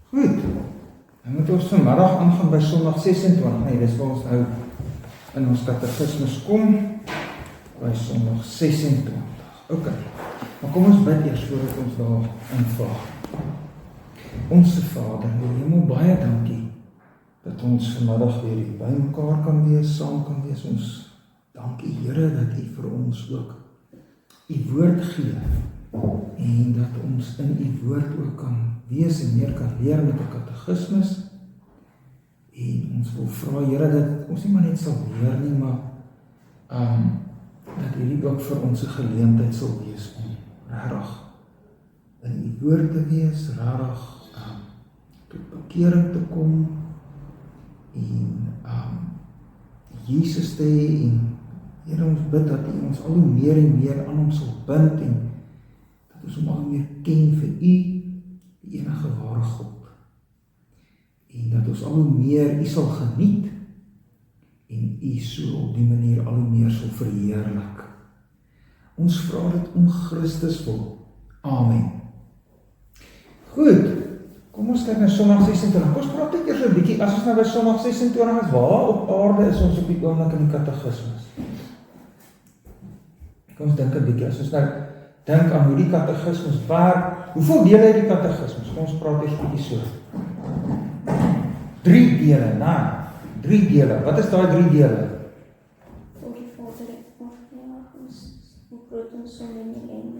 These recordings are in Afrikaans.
Goed, dan moet ons vanmiddag aangaan by Sondag 26, nee, dis waar ons nou in ons katekismus kom, by Sondag 26. Ok, maar kom ons bid eers voordat ons daar invaar. Onse Vader, in die hemel, baie dankie dat ons vanmiddag weer hier by mekaar kan wees, saam kan wees. Ons dankie Here dat U vir ons ook U woord gee en dat ons in U woord ook kan wees en meer kan leer met 'n katekismus. En ons wil vra Here dat ons nie maar net sal leer nie, maar dat hierdie ook vir ons 'n geleentheid sal wees om regtig in U woord te wees, regtig tot bekering te kom en Jesus te hê en Here, ons bid dat U ons al hoe meer en meer aan Hom sal bind en dat ons Hom al hoe meer ken vir U, die enige ware God. En dat ons al hoe meer U sal geniet en U so op die manier al hoe meer sal verheerlik. Ons vra dit om Christus wil. Amen. Goed, kom ons kyk na Sondag 26. Kom ons praat net eers 'n bietjie, as ons nou by Sondag 26 is, waar op aarde is ons op die oomblik in die katekismus? Kom ons dink 'n bietjie, as ons nou dink aan hoe die katekismus werk, hoeveel dele het die katekismus? Kom ons praat eers 'n bietjie so. 3 dele, nee, 3 dele. Wat is daai 3 dele?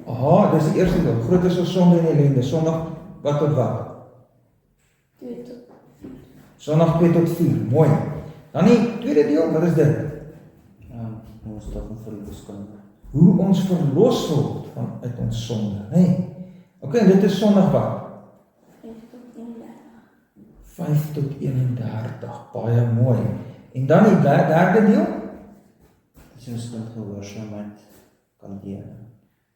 Aha, dis die eerste deel. Groot is ons sonde en ellende. Sondag wat tot wat? 2 tot 4. Sondag 2 tot 4, mooi. Dan die tweede deel, wat is dit? Ons toch een verlos kan. Hoe ons verlos word uit ons sonde, nee. Ok, en dit is Sondag wat? 5 tot 31, baie mooi. En dan die derde deel? As ons kind gehoorsaamheid kan deel.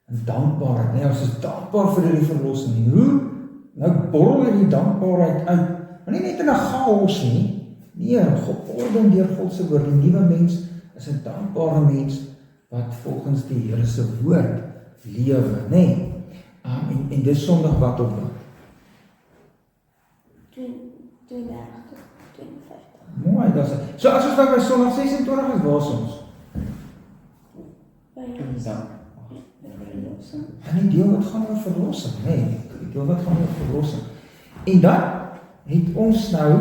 En dankbaarheid, nee, ons is dankbaar vir die verlossing. Hoe? Nou borrel die dankbaarheid uit, maar nie net in 'n chaos nie. Nee, georden deur God se woord. Die nuwe mens is 'n dankbare mens wat volgens die Here se woord lewe, nee. En dis Sondag wat op wat? 32 tot 52. Mooi, dat is het. So as ons nou by Sondag 26 is, waar is ons? En die deel wat gaan oor verlossing, nee, die deel wat gaan oor verlossing. En dan het ons nou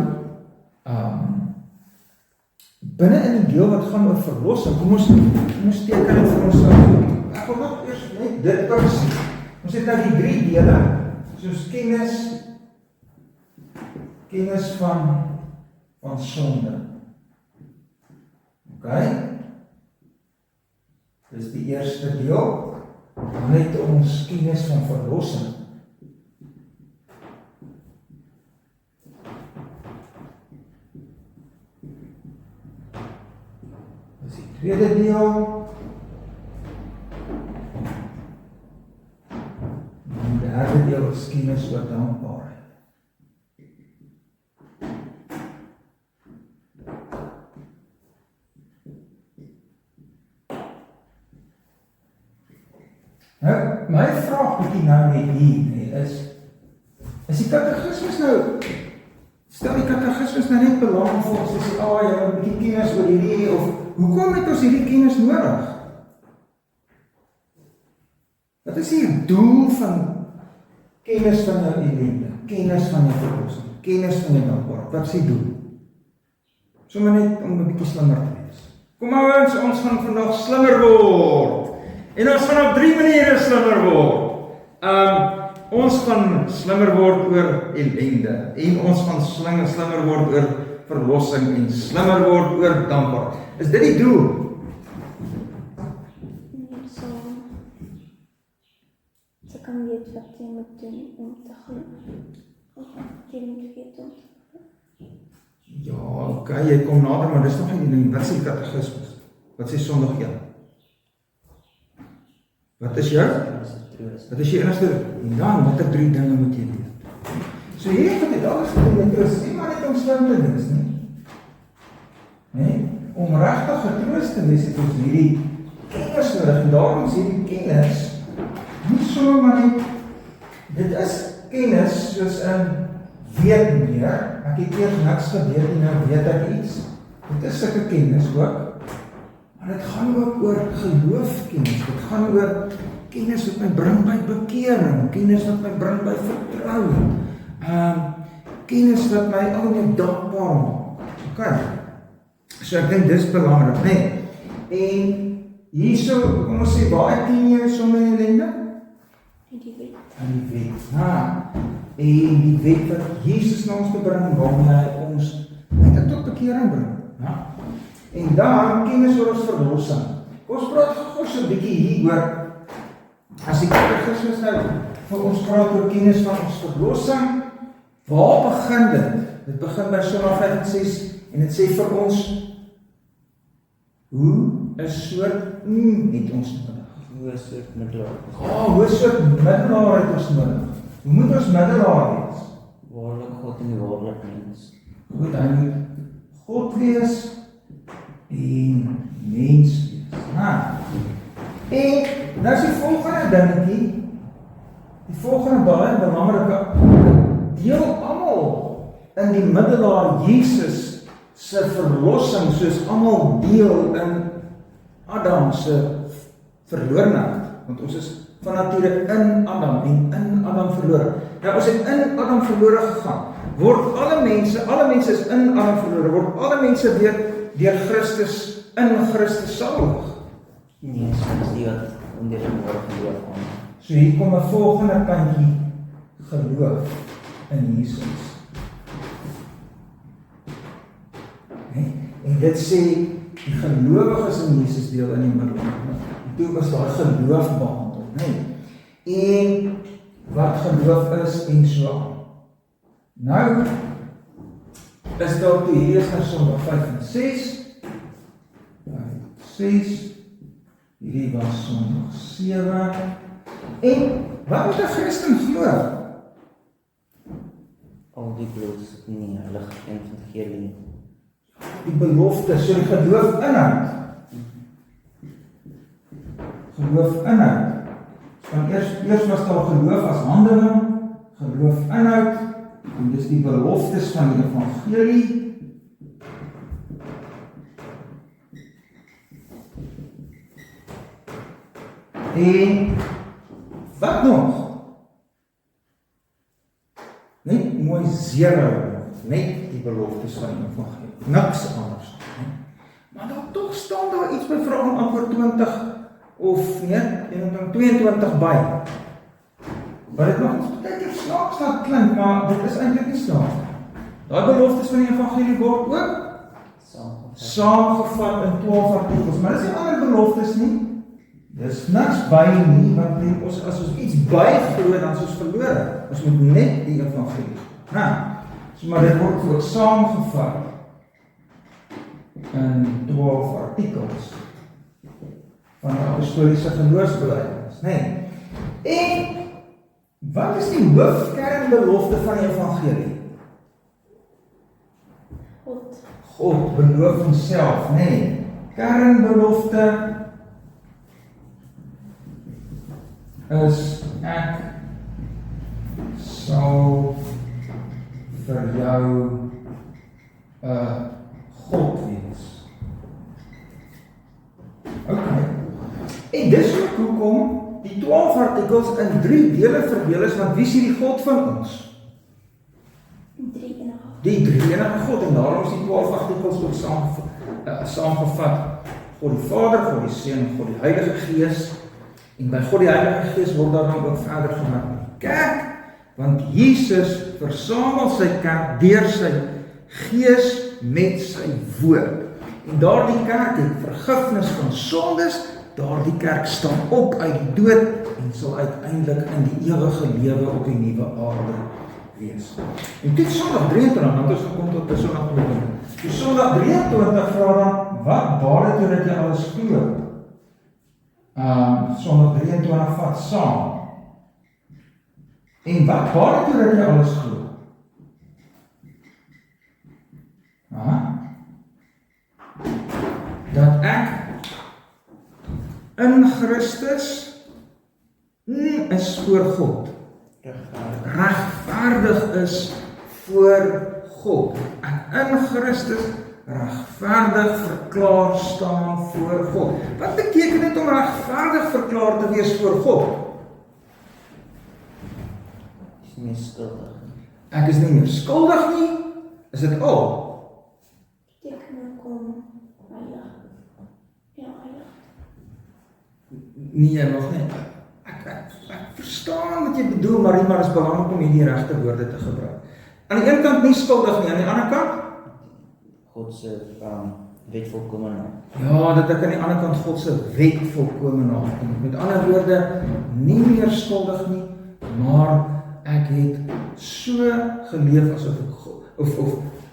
binne in die deel wat gaan oor verlossing, kom ons teken dit vir ons nou. Ek wil nog eers net dit kan sien. Ons het nou die 3 dele, soos kennis van sonde. Ok? Dis die eerste deel. Dan het ons kennis van verlossing. Dis die tweede deel. En die derde deel is kennis oor dankbaarheid. Nou, my vraag bietjie nou net hier, is die katekismus nou, stel die katekismus nou net belang vir ons, jy moet 'n bietjie kennis oor hierdie, of hoekom het ons hierdie kennis nodig? Wat is die doel van kennis van jou ellende, kennis van jou verlossing, kennis van jou dankbaarheid? Wat is die doel? Sommige net om 'n bietjie slimmer te wees. Kom ouens, ons gaan vandag slimmer word. En ons gaan op 3 maniere slimmer word. Ons gaan slimmer word oor ellende. En ons gaan slimmer word oor verlossing en slimmer word oor dankbaarheid. Is dit die doel? Ze kan weet wat je moet doen om te glo. Je moet weten om te glo. Ja, ok, jy kom nader, maar dis nog nie die ding. Wat is die katekismus? Wat sê Sondag 1? Wat is jou? Wat is jou enigste? En dan, watter 3 dinge moet jy weet? So hierdie wat dit alles gedoen is, nie maar net om slim te wees nie. Om regtig getroos te wees, het ons hierdie kennis nodig. lig, en daarom is hierdie kennis, nie sommer maar net, dit is kennis soos in weet meer, ek het eers niks geweet en nou weet ek iets, dit is sulke kennis ook, maar dit gaan ook oor geloofkennis, dit gaan oor kennis wat my bring by bekering, kennis wat my bring by vertroue, kennis wat my altyd dankbaar maak. Okay. So ek dink dis belangrik, né? En hierso, kom ons sê, waar 10 jaar sonder ellende? In die wet. In die wet. En die wet wat Jesus na ons te bring, waarmee hy ons eintlik tot bekering bring. En dan kennis oor ons verlossing. Ons praat gou so 'n bietjie hier oor, as die Christus nou vir ons praat oor kennis van ons verlossing, waar begin dit? Dit begin by Sondag 5:6 en dit sê vir ons, hoe 'n soort het ons nodig? Hoe 'n soort middelaar. Hoe 'n soort middelaar het ons nodig? Hoe moet ons middelaar wees? Waarlik God en die waarlik mens. Goed, hy moet God wees en mens wees. En nou is die volgende dingetjie, die volgende baie belangrike, deel almal in die middelaar Jesus se verlossing, soos almal deel in Adam se verlorenheid, want ons is van nature in Adam en in Adam verlore. Nou as het in Adam verlore gegaan, word alle mense is in Adam verlore, word alle mense weer deur Christus, in Christus salig. Nee, soms die wat ondeelbare geloof aan. So hier kom 'n volgende kantjie, geloof in Jesus. En dit sê, die gelowiges in Jesus deel in die middelaar. Toe was daar geloof behandel, en wat geloof is en so aan. Nou is daar toe hier is nou Sondag 5 en 6. 6. Hierdie was Sondag 7. En wat moet 'n Christen glo? Al die beloftes in die heilige evangelie. Die belofte, so die geloof inhoud. Geloof inhoud. Want eers was daar geloof as handeling, geloof inhoud, en dis die beloftes van die evangelie. En wat nog? Net mooi zero, net die beloftes van die evangelie, niks anders. Maar dan toch staan daar iets by vraag en antwoord 20 of nee, 22 by. Wat dit nog ons beteken snaaks laat klink, maar dit is eintlik nie snaaks. Daai beloftes van die evangelie word ook saamgevat in 12 artikels, maar dis nie ander beloftes nie. Dis niks by nie, want ons, as ons iets byglo, dan is ons verlore. Ons moet net die evangelie. So, maar dit word ook saamgevat in 12 artikels van die apostoliese geloofsbelijdenis, En wat is die hoofkernbelofte van die evangelie? God beloof homself, Kernbelofte is ek sal vir jou God wees. Okay. En dis ook hoekom die 12 artikels in 3 dele verdeel is, want wie is die God van ons? Die drie-enige God, en daarom is die 12 artikels ook saamgevat. God die Vader, God die Seun, God die Heilige Gees. En by God die Heilige Gees word daar dan ook verder gemaak met die kerk, want Jesus versamel sy kerk deur sy Gees met sy woord. En daardie kerk het vergifnis van sondes, daardie kerk staan op uit die dood en sal uiteindelik in die ewige lewe op die nuwe aarde wees. En dit Sondag 23, want ons gekom tot by Sondag 23. Die Sondag 23 vra dan, wat baat dit toe dat jy alles glo? Sondag 23 vat saam. En wat baat dit toe dat jy alles glo? Dat ek in Christus is voor God. Regverdig is voor God. En in Christus regverdig verklaar staan voor God. Wat beteken dit om regverdig verklaar te wees voor God? Is nie meer skuldig nie. Ek is nie meer skuldig nie, is dit al? Beteken kom heilig. Ja, heilig. Nee, nog nie. Ek verstaan wat jy bedoel, maar is belangrik om hier die regte woorde te gebruik. Aan die een kant nie skuldig nie, aan die ander kant? God se wet volkome na. Ja, dat ek aan die ander kant God se wet volkome nakom. Met ander woorde, nie meer skuldig nie, maar ek het so geleef asof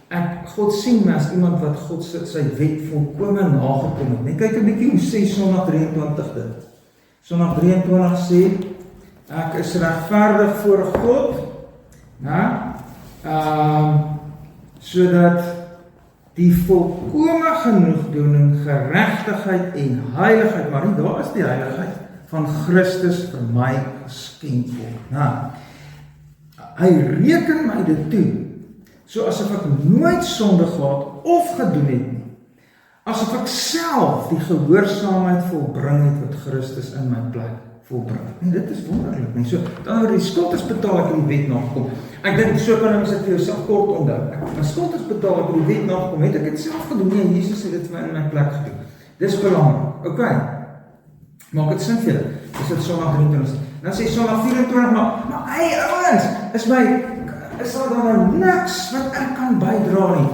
ek God sien my as iemand wat God sy wet volkome nagekom het. Net kyk 'n bietjie hoe sê Sondag 23 dit. Sondag 23 sê, ek is regverdig voor God, sodat die volkome genoegdoening, geregtigheid en heiligheid, maar nie daar is die heiligheid van Christus vir my geskenk word. Hy reken my dit toe, so asof ek nooit sonde gehad of gedoen het nie, asof ek self die gehoorsaamheid volbring het wat Christus in my plek volbring. Nee, dit is wonderlik nie. So, dan word die skuld is betaal ek in die wet nagekom. Ek dink so kan ons dit vir jouself kort onthou. My skuld is betaal ek in die wet nagekom het. Ek het self gedoen, nee, Jesus het dit vir my in my plek gedoen. Dis belangrik. Okay. Maak dit sin vir julle. Dis dit Sondag 23. Dan sê Sondag 24, maar hey ouens, is daar nou niks wat ek kan bydra nie.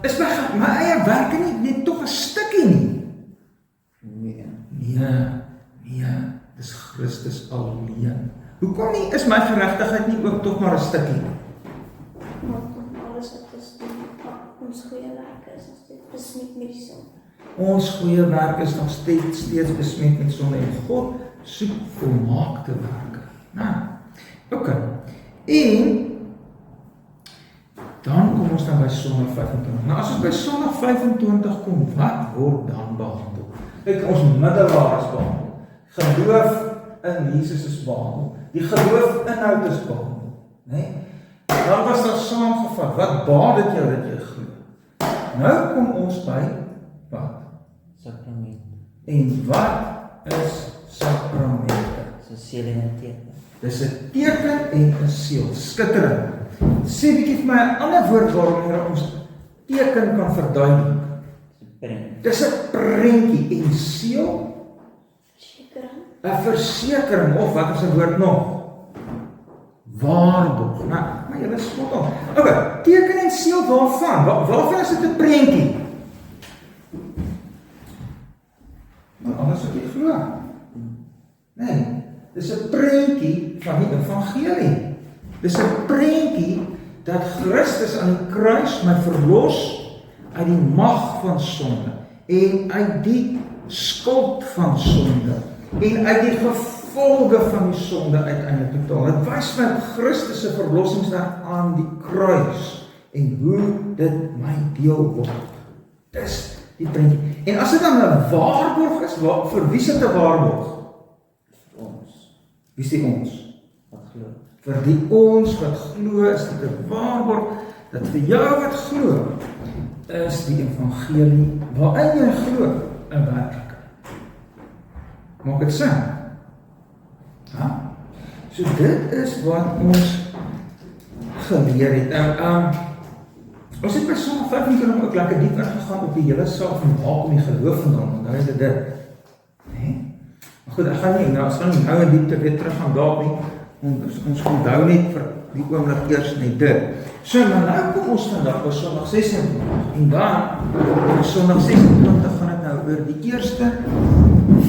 Is my eie werke nie tog 'n stukkie nie. Nee, dis Christus alleen. Hoekom nie is my geregtigheid nie ook tog maar 'n stukkie? Want alles wat ons doen, ons goeie werke is nog steeds besmet met die sonde. Ons goeie werk is nog steeds besmet met sonde en God soek volmaakte werke. Okay. En dan kom ons dan by Sondag 25. As ons by Sondag 25 kom, wat word dan behandel? Kyk, ons middelaar is behandel. Geloof in Jesus is behandel. Die geloof inhoud is behandel. Dan was daar saamgevat, wat baat dit jou dat jy glo? Nou kom ons by, wat? Sakrament. En wat is sakramente? So seël en 'n teken. Dis 'n teken en 'n seël. Skitterend. Sê bietjie vir my 'n ander woord waarmee ons teken kan verduidelik. Dis 'n prentjie en seël. 'n versekering of wat is 'n woord nog? Waarborg. Maar julle spot op. Okay, teken en seël waarvan? Waarvan is dit 'n prentjie? Maar alles wat jy glo. Nee, dis 'n prentjie van die evangelie. Dis 'n prentjie dat Christus aan die kruis my verlos uit die mag van sonde en uit die skuld van sonde en uit die gevolge van die sonde uiteindelik betaal. Dit wys my Christus se verlossingswerk aan die kruis en hoe dit my deel word. Dis die prentjie. En as dit dan 'n waarborg is, vir wie is dit 'n waarborg? Vir ons. Wie is die ons? Wat glo? Vir die ons wat glo is dit 'n waarborg dat vir jou wat glo is die evangelie waarin jy glo 'n werklikheid. Maak dit sin? So dit is wat ons geleer het. Ons het by Sondag 25 ook lekker diep ingegaan op die hele saak van waar kom die geloof vandaan. Nou is dit dit. Nee? Maar goed, ek gaan nie nou in diepte weer terug gaan daar nie. Ons onthou net vir die oomblik eers net dit. So, maar nou kom ons vandag by Sondag 26. En dan, by Sondag 26 gaan het nou oor die eerste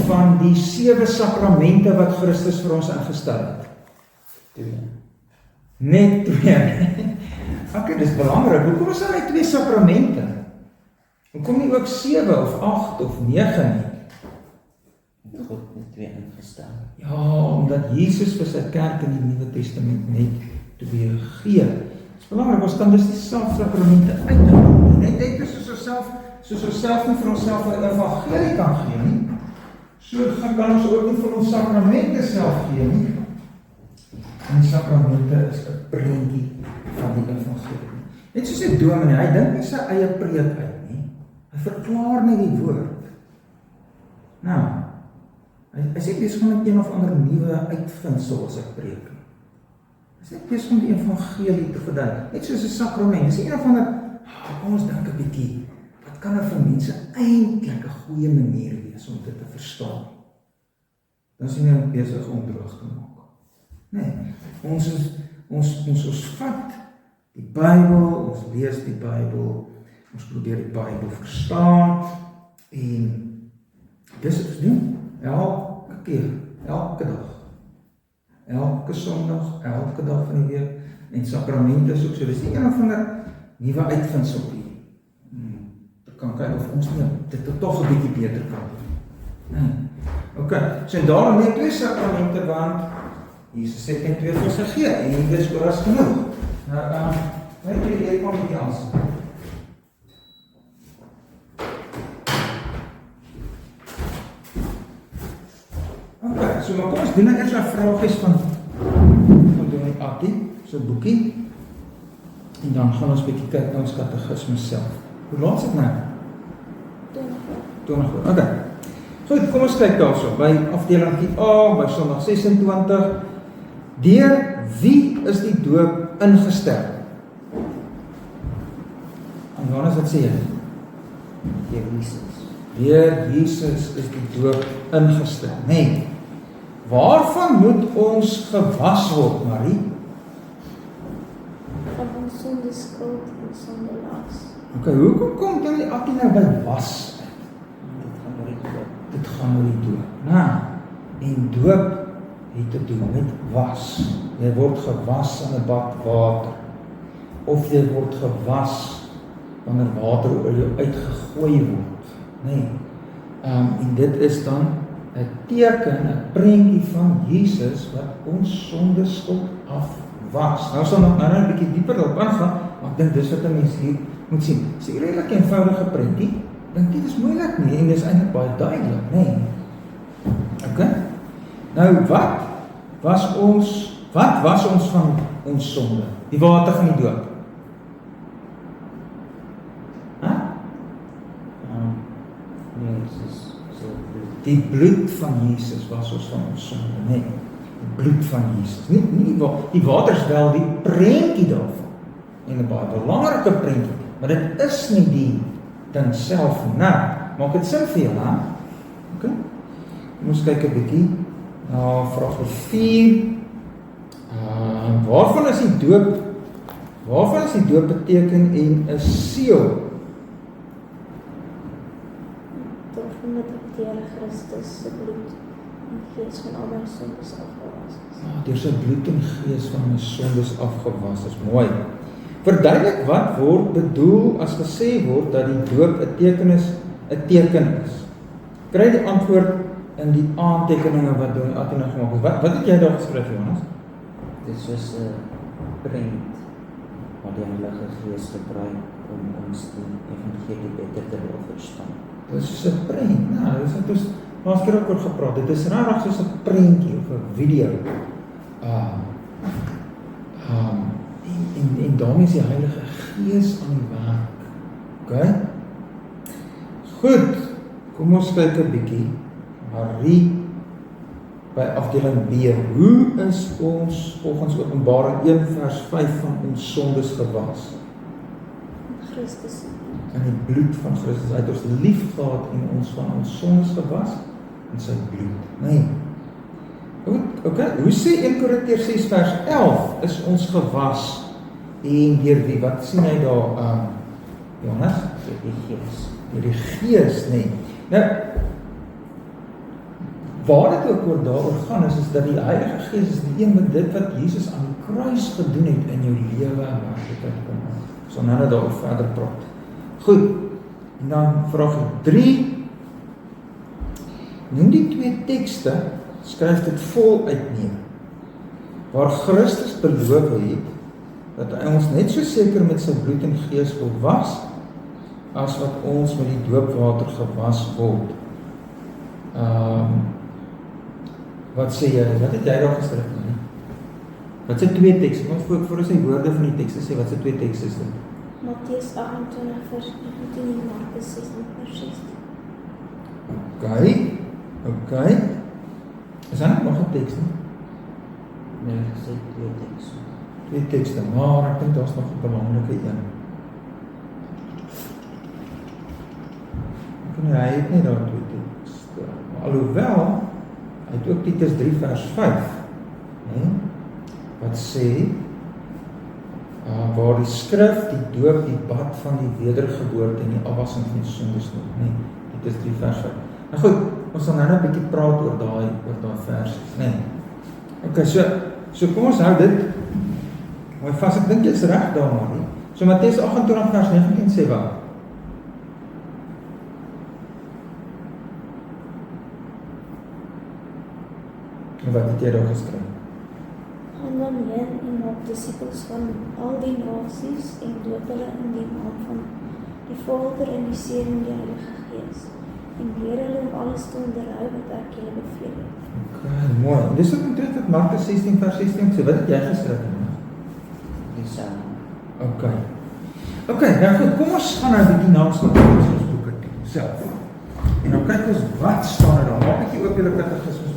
van die 7 sakramente wat Christus vir ons ingestel het. Net 2. Okay, dis belangrik. Hoekom is daar net 2 sakramente? Hoekom nie ook 7 of 8 of 9 nie? God het 2 ingestel. Ja, omdat Jesus vir sy kerk in die Nuwe Testament net 2 gee. Dit is belangrik, ons kan dus die sakramente uitdruk. Net soos ons self nie vir onsself 'n evangelie kan gee nie. So kan ons ook nie vir ons sakramente self gee nie. En die sakramente is 'n prentjie van die evangelie. Net soos 'n dominee, hy dink nie sy eie preek uit nie. Hy verklaar net die woord. Nou, hy sê besig om een of ander nuwe uitvindsel as ek preek. Hy sê besig om die evangelie te verduidelik. Net soos 'n sakrament. Hy sê een of ander, kom ons dink 'n bietjie, wat kan er vir mense eintlik 'n goeie manier wees om dit te verstaan? Dan is nie besig om droog te maak. Nee, ons vat die Bybel, ons lees die Bybel, ons probeer die Bybel verstaan, en dis wat ons doen, elke keer, elke dag, elke Sondag, elke dag van die week, en sakramente is ook so, dis nie een of ander nuwe uitvindsel nie. Dat kan kyk of ons nie, dit toch 'n bietjie beter kan doen. Nee. Ok, so en daarom net 2 sakramente, want Jesus het net 2 vir ons gegee, en jy is oor as genoeg. Nou, weet jy, ek kom met die aansien. Ok, so maar kom ons doen eers 'n vraagjes van Dominee Attie, so boekie, en dan gaan ons bietjie kyk na ons katekisme self. Hoe laat is dit nou? 20 uur. Ok. Goed, kom ons kyk daarso, by afdeling A, by Sondag 26, deur wie is die doop ingestel? En Johannes, wat sê jy? Deur Jesus. Deur Jesus is die doop ingestel. Nee. Waarvan moet ons gewas word, Marie? Van ons sondeskuld en sondelas. Ok, hoekom kom die Attie nou by was? Dit gaan oor die doop. Nou, en doop het te doen met was. Jy word gewas in 'n bad water. Of jy word gewas wanneer water oor jou uitgegooi word. Nee. En dit is dan 'n teken, 'n prentjie van Jesus wat ons sondeskuld afwas. Nou sal nog nou 'n bietjie dieper daarop ingaan, maar ek dink dis wat 'n mens hier moet sien. Dis 'n redelik eenvoudige prentjie. Dink dit is moeilik nie, en dit is eintlik baie duidelik, nee. Ok? Nou, wat was ons van ons sonde? Die water van die doop. Die bloed van Jesus was ons van ons sonde, nee. Die bloed van Jesus. Nie die water is wel die prentjie daarvan. En 'n baie belangrike prentjie, maar dit is nie die ding self nie. Nou, maak dit sin vir jou, hè? Ok? Kom ons kyk 'n bietjie na vraag 4. Waarvan is die doop beteken en 'n seël? Daarvan dat ek deur Christus se bloed en gees van al my sondes afgewas is. Deur sy bloed en gees van my sondes afgewas is. Mooi. Verduidelik wat word bedoel as gesê word dat die doop 'n teken is. Kry die antwoord in die aantekeninge wat Dominee Attie nou gemaak het. Wat het jy daar geskryf, Johannes? Dit is soos 'n prent wat die Heilige Gees gebruik om ons die evangelie beter te wil verstaan. Dit is soos 'n prent. Nou, dis wat ons laas keer ook oor gepraat het. Dit is regtig soos 'n prentjie of 'n video. En daarmee is die Heilige Gees aan die werk. Ok? Goed, kom ons kyk 'n bietjie. Marie, by afdeling B. Hoe is ons volgens Openbaring 1 vers 5 van ons sondes gewas? Christus. In die bloed van Christus. Hy het ons lief gehad en ons van ons sondes gewas in sy bloed. Nee. Ok, hoe sê 1 Korintiërs 6 vers 11 is ons gewas? En deur wie? Wat sien jy daar, Johannes? Deur die Gees. Deur die Gees, nee. Nou, waar dit ook oor daaroor gaan is dat die Heilige Gees is die een met dit wat Jesus aan die kruis gedoen het in jou lewe en werklikheid kom. So nou net daaroor verder praat. Goed, en dan vraag 3. Noem die 2 tekste, skryf dit vol uit neer, waar Christus beloof het, dat hy ons net so seker met sy bloed en gees wil was, as wat ons met die doopwater gewas word. Wat sê jy? Wat het jy daar geskryf? Wat se twee tekste? Want voor ons die woorde van die tekste sê, wat se twee tekste is dit? Matteus 28 vers 19 en Markus 16 vers 16. Okay. Is daar nog 'n teks nie? Nee, gesê twee tekste. Twee tekste, maar ek dink daar's nog 'n belangrike een. Hy het nie daar twee tekste. Alhoewel, hy het ook Titus 3 vers 5. Wat sê, waar die skrif, die doop, die bad van die wedergeboorte en die afwassing van die sondes noem, Titus 3 vers 5. Nou goed, ons sal nou 'n bietjie praat oor daai versies, Okay, so kom ons hou dit. Mooi vas, ek dink jy's reg daar, Marie. So Matteus 28 vers 19 sê wat? En wat het jy daar geskryf? Gaan dan heen en maak disippels van al die nasies en doop hulle in die naam van die Vader en die Seun en die Heilige Gees en leer hulle om alles te onderhou wat ek julle beveel het. Okay, mooi. Dis ook in terug tot Markus 16 vers 16 sê, wat het jy geskryf? Dieselfde. Okay, nou goed, kom ons gaan nou bietjie na ons katekismusboeke self. En dan kyk ons wat staan er daar. Maak ek hier ook julle katekismusboeke.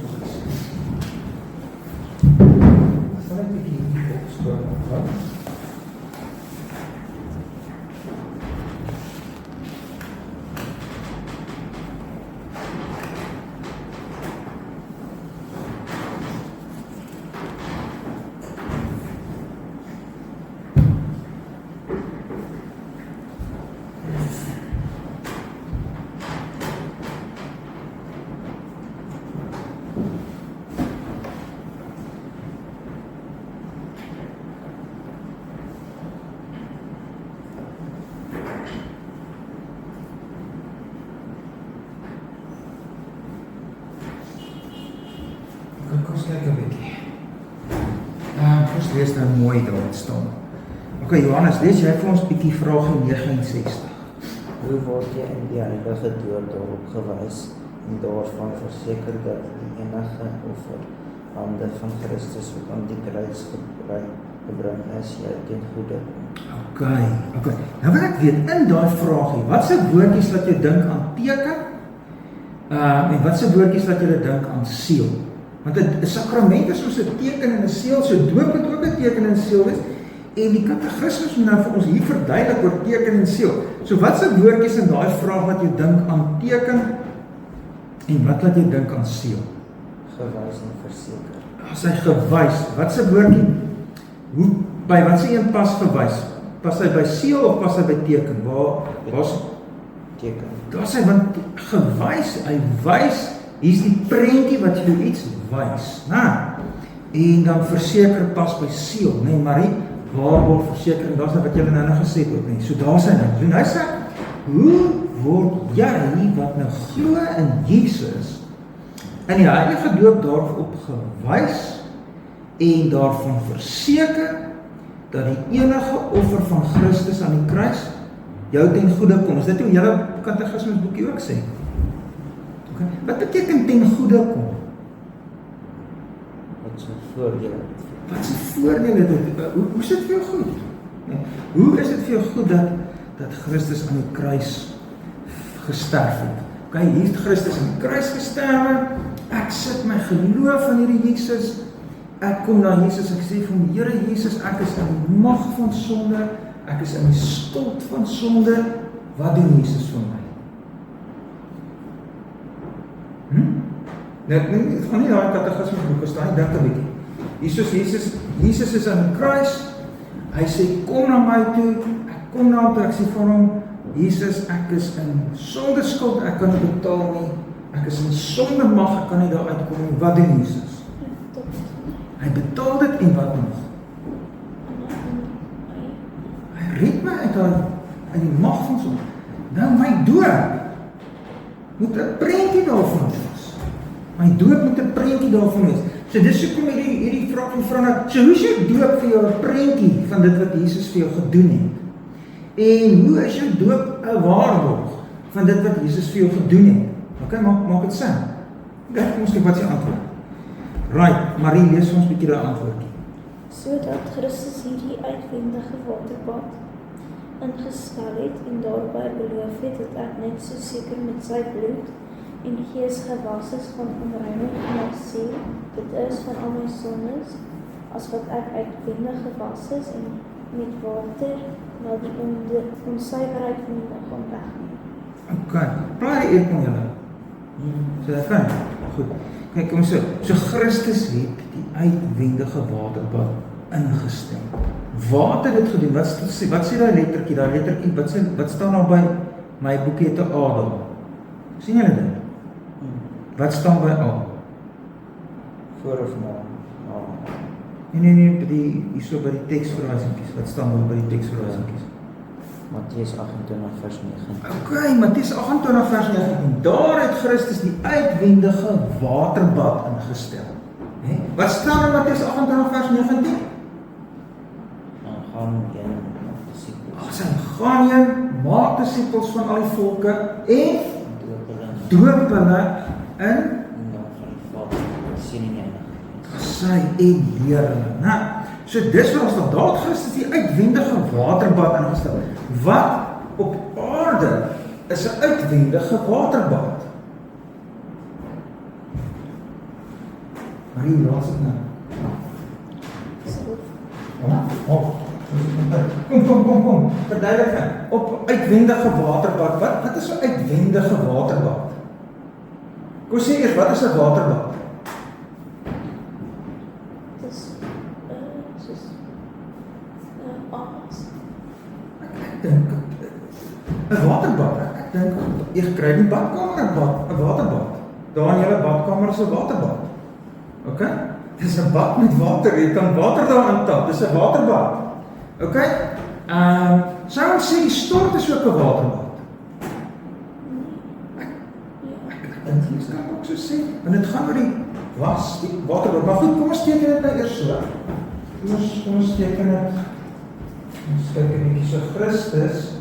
Sal ek bietjie hier opskoon, wat? Kyk 'n bietjie. Ons lees nou mooi daar wat staan. Okay, Johannes, lees jy vir ons bietjie vraag 69. Hoe word jy in die heilige dood daarop gewys en daarvan verseker dat die enige offer hande van Christus wat aan die kruis gebring is, jy ten goeie kom? Okay. Nou wil ek weet, in daai vraagie, wat se woordjies laat jou dink aan teken? En wat se woordjies laat julle dink aan seël? Want 'n sakrament is soos 'n teken en 'n seël, so doop het ook 'n teken en seël is. En die katekismus moet nou vir ons hier verduidelik oor teken en seël. So wat se woordjies in daai vraag wat jy dink aan teken en wat laat jy dink aan seël? Gewys en verseker. As hy gewys, wat se woordjie? By wat se een pas gewys? Pas hy by seël of pas hy by teken? Waar's teken? Daar's hy want gewys, hy wys, hier's die prentjie wat jy iets wys, en dan verseker pas by seël, Marie, waar word versekering, daar's wat julle nou gesê het ook nie, so daar's hy nou, en hy sê, hoe word jy, wat nou glo in Jesus, in die heilige doop daarop gewys, en daarvan verseker, dat die enige offer van Christus aan die kruis, jou ten goede kom, is dit hoe julle katekismusboekie ook sê? Okay. Wat beteken ten goede kom? Wat se voordele? Wat se voordele dit? Hoe is dit vir jou goed? Hoe is dit vir jou goed dat Christus aan die kruis gesterf het? Okay, hier het Christus aan die kruis gesterf. Ek sit my geloof in hierdie Jesus. Ek kom na Jesus, ek sê vir hom, Here Jesus, ek is in die mag van sonde, ek is in die skuld van sonde. Wat doen Jesus vir my? Dit gaan nie daai katekismusboeke staan, dink 'n bietjie. Jesus is aan die kruis. Hy sê kom na my toe. Ek kom na hom toe, ek sê vir hom, Jesus, ek is in sondeskuld, ek kan nie betaal nie. Ek is in sonde mag, ek kan nie daar uitkom nie. Wat doen Jesus? Hy betaal dit en wat nog? Hy red my uit die mag van sonde. Nou my dood moet 'n prentjie daarvan wees. My dood moet 'n prentjie daarvan wees. So dis hoekom hierdie vraag van vrou nou, so hoe is jou doop vir jou 'n prentjie van dit wat Jesus vir jou gedoen het? En hoe is jou doop 'n waarborg van dit wat Jesus vir jou gedoen het? Okay, maak dit sin. Ja, kom ons kyk wat is die antwoord. Right, Marie, lees ons 'n bietjie daai antwoordjie. Sodat Christus hierdie uitwendige waterbad ingestel het en daarbij beloof het dat ek net so seker met sy bloed en die gees gewas is van onreinheid in my siel, dit is van al my sondes, as wat ek uitwendig gewas is en met water na die onsuiverheid van die liggaam wegneem. Ok, praat die eer van julle. So dat vind? Goed. Kijk, kom so. So Christus het die uitwendige waterbad ingestel. Wat het dit gedoen? Wat sê die lettertjie? Die lettertjie, wat staan nou by my boekie te A daar? Sien julle dit? Wat staan by A? Voor of na? Nee, hier so by die teksverwysingkies. Wat staan nou by die teksverwysingkies? Matteus 28 vers 19. Ok, Matteus 28 vers 19. Daar het Christus die uitwendige waterbad ingestel. Wat staan in Matteus 28 vers 19? Gaan jy maak disippels. Gaan jy maak disippels van al die volke en doop hulle in sy en leer hulle. Nou, so dis wat ons daar het Christus die uitwendige waterbad ingestel. Wat op aarde is 'n uitwendige waterbad? Marie, laat dit nou. Kom. Verduidelik. Op uitwendige waterbad. Wat is 'n uitwendige waterbad? Kom sê eers, wat is 'n waterbad? Dit is soos aas. Ek dink 'n waterbad. Ek dink jy kry die badkamer 'n waterbad. Daar in julle badkamer is 'n waterbad. OK? Dis 'n bad met water. Jy kan water daarin tap. Dis 'n waterbad. OK? Sou ons sê die stort is ook 'n waterbad. En dit kan ook so sê, en dit gaan oor die waterbad. Maar goed, kom ons teken dit nou eers so. Kom ons teken dit. Ons kyk 'n bietjie so Christus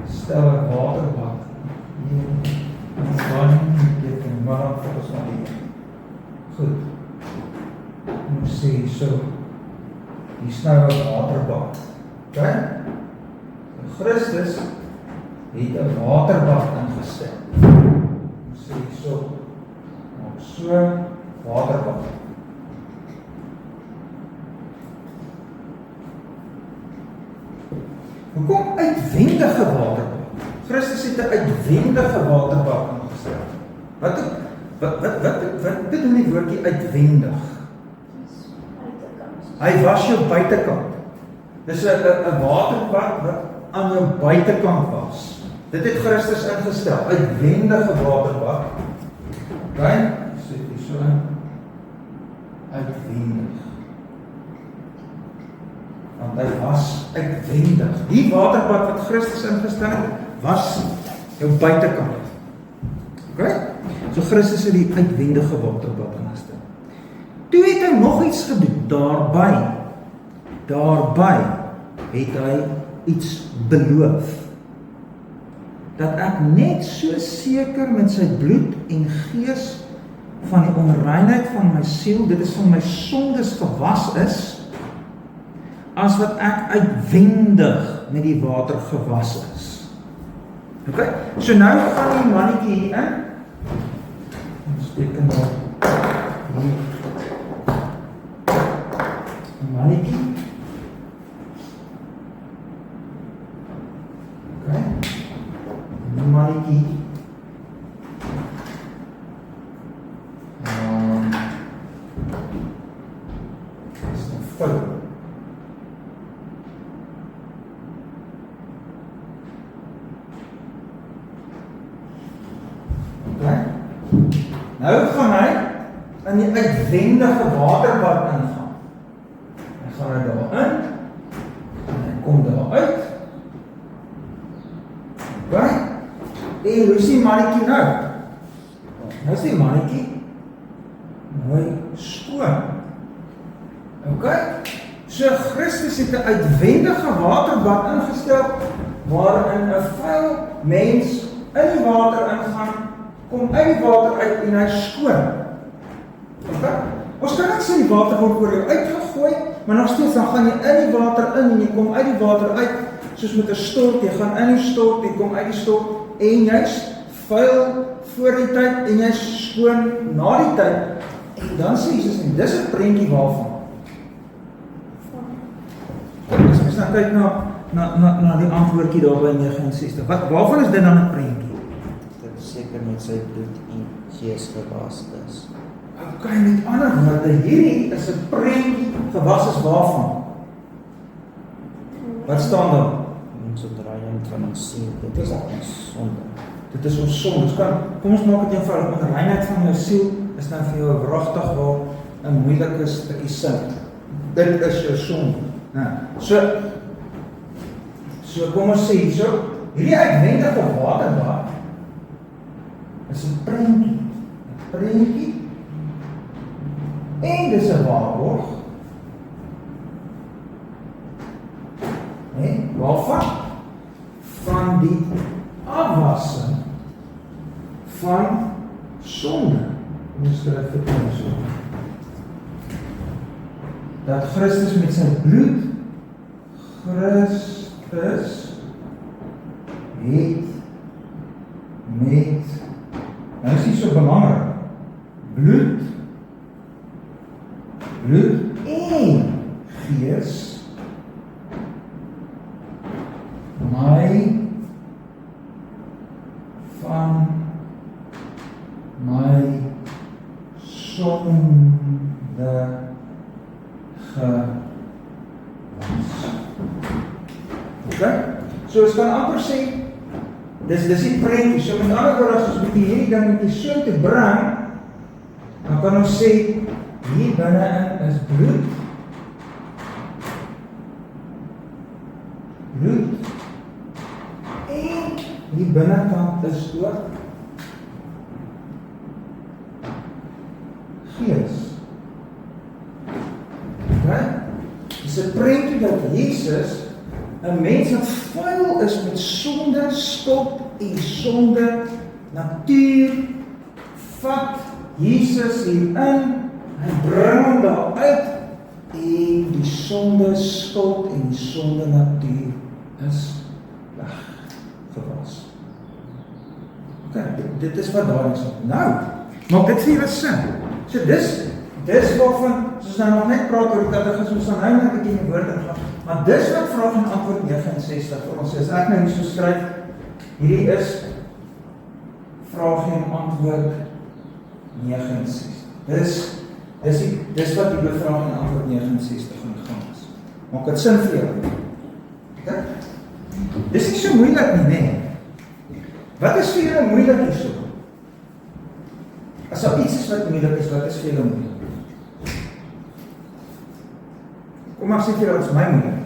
stel 'n waterbad. En dan teken maar dan fokus na die. Goed. Ons sê so. Die snou 'n waterbad. OK? Christus het 'n waterbad ingestel. Ons sê so. Maak so waterbad. Hoekom uitwendige waterbad? Christus het 'n uitwendige waterbad ingestel. Wat bedoel die woordjie uitwendig? Hy was jou buitekant. Dis 'n waterbad wat aan jou buitekant was. Dit het Christus ingestel, uitwendige waterbad. OK? Sê dit so uitwendig. Want hy was uitwendig. Die waterbad wat Christus ingestel het, was jou buitekant. OK? So Christus het die uitwendige waterbad ingestel. Toe het hy nog iets gedoen, daarby het hy iets beloof, dat ek net so seker met sy bloed en gees van die onreinheid van my siel, dit is van my sondes gewas is, as wat ek uitwendig met die water gewas is. Ok, so nou gaan die mannetjie hier in, ons teken nou hier, mannetjie. OK. Die mannetjie. Is 'n fout. OK. Nou gaan hy in die uitwendige waterbad ingaan. Hy gaan hy daarin en hy kom daar uit. OK? En hoe is die mannetjie nou? Nou is die mannetjie mooi skoon. OK? So Christus het 'n uitwendige waterbad ingestel waarin 'n vuil mens in die water ingaan kom uit die water uit en hy is skoon. Okay? Ons kan net sê die water word oor jou uitgegooi, maar nog steeds dan gaan jy in die water in en jy kom uit die water uit, soos met 'n stort, jy gaan in die stort, jy kom uit die stort, en jy's vuil voor die tyd, en jy's skoon na die tyd, en dan sê Jesus, en dis 'n prentjie waarvan? As ons nou kyk na die antwoordjie daar by 69, waarvan is dit dan 'n prentjie? Dat seker met sy bloed en gees gewas is. Ok, met ander woorde, hierdie is 'n prentjie gewas is waarvan? Wat staan daar? Ons ontreiniging van ons siel, dit is ons sonde. Dit is ons sonde. Kom ons maak dit eenvoudig. Onreinheid van jou siel is nou vir jou 'n wragtig waar 'n moeilike stukkie sin. Dit is jou sonde. So kom ons sê hierso, hierdie uitwendige waterbad is 'n prentjie, en dis 'n waarborg, waarvan? Van die afwassing van sonde. Ons skryf dit so. Dat Christus met sy bloed, Christus het met, nou is nie so belangrik, bloed en gees my van my sonde gewas. Okay? So ons kan amper sê, dis die prentjie, so met ander woorde, as ons met hierdie ding met die so te bring, dan kan ons sê, hier binne is bloed, en die binnekant is ook gees. Okay? Dis 'n prentjie dat Jesus 'n mens wat vuil is met sonde, skuld en sonde, natuur, vat Jesus hierin, hy bring hom daar uit, en die sonde, skuld en die sonde natuur is weggewas. Okay, dit is wat daar is. Nou, maak dit vir julle sin. So dis waarvan, soos nou nog net praat oor die kategisme, ons gaan nou net 'n bietjie in die woord ingaan, maar dis wat vraag en antwoord 69 vir ons is. Ek nou hier so skryf, hierdie is vraag en antwoord 69. Dis wat die vraag en antwoord 69 gaan is. Maak dit sin vir jou? Okay? Dis nie so moeilik nie, nee. Wat is vir julle moeilik hierso? As daar iets is wat moeilik is, wat is vir julle moeilik? Kom maar sê vir julle, wat is my moeilik?